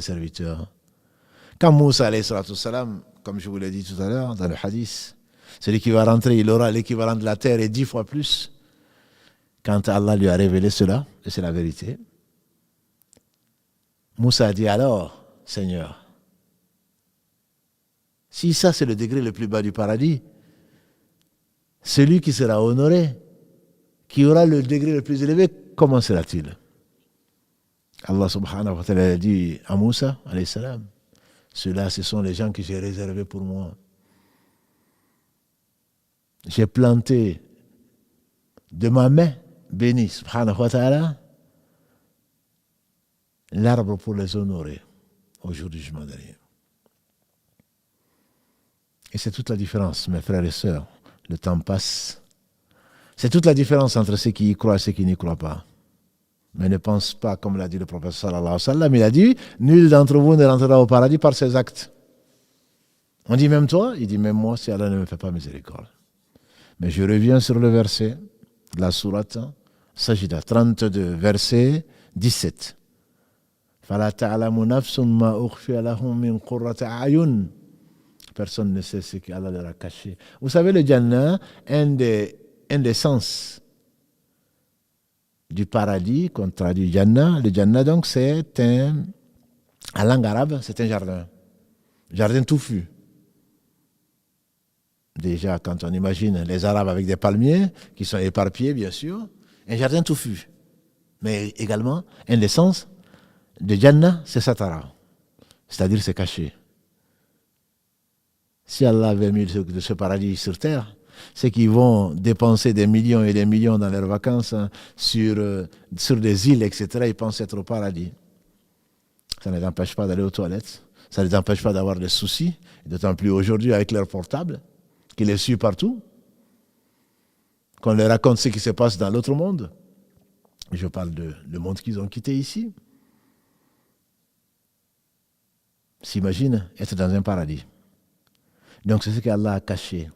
serviteurs. Quand Moussa, alayhi salatu salam, comme je vous l'ai dit tout à l'heure dans le hadith, celui qui va rentrer, il aura l'équivalent de la terre et 10 fois plus. Quand Allah lui a révélé cela, et c'est la vérité, Moussa a dit alors, Seigneur, si ça c'est le degré le plus bas du paradis, celui qui sera honoré, qui aura le degré le plus élevé, comment sera-t-il? Allah subhanahu wa ta'ala a dit à Moussa, alayhi salam, ceux-là, ce sont les gens que j'ai réservés pour moi. J'ai planté de ma main bénie, subhanahu wa ta'ala, l'arbre pour les honorer au jour du jugement dernier. Et c'est toute la différence, mes frères et sœurs. Le temps passe. C'est toute la différence entre ceux qui y croient et ceux qui n'y croient pas. Mais ne pense pas, comme l'a dit le prophète sallallahu alayhi wa sallam, il a dit, nul d'entre vous ne rentrera au paradis par ses actes. On dit même toi, il dit même moi, si Allah ne me fait pas miséricorde. Mais je reviens sur le verset de la sourate Sajida 32, verset 17. فَلَا تَعْلَمُ نَفْسٌ مَا أُخْفِيَ لَهُم مِّن قُرَّةِ أَعْيُنٍ. Personne ne sait ce qu'Allah leur a caché. Vous savez, le Jannah, un des sens du paradis, qu'on traduit Jannah. Le Jannah, donc, c'est en langue arabe, c'est un jardin. Jardin touffu. Déjà, quand on imagine les Arabes avec des palmiers, qui sont éparpillés, bien sûr, un jardin touffu. Mais également, un des sens de Jannah, c'est Satara. C'est-à-dire, c'est caché. Si Allah avait mis de ce paradis sur terre, c'est qu'ils vont dépenser des millions et des millions dans leurs vacances sur des îles, etc. Ils pensent être au paradis. Ça ne les empêche pas d'aller aux toilettes. Ça ne les empêche pas d'avoir des soucis. D'autant plus aujourd'hui avec leur portable, qui les suit partout. Qu'on leur raconte ce qui se passe dans l'autre monde. Je parle du monde qu'ils ont quitté ici. S'imagine être dans un paradis. Donc c'est ce qu'Allah a caché.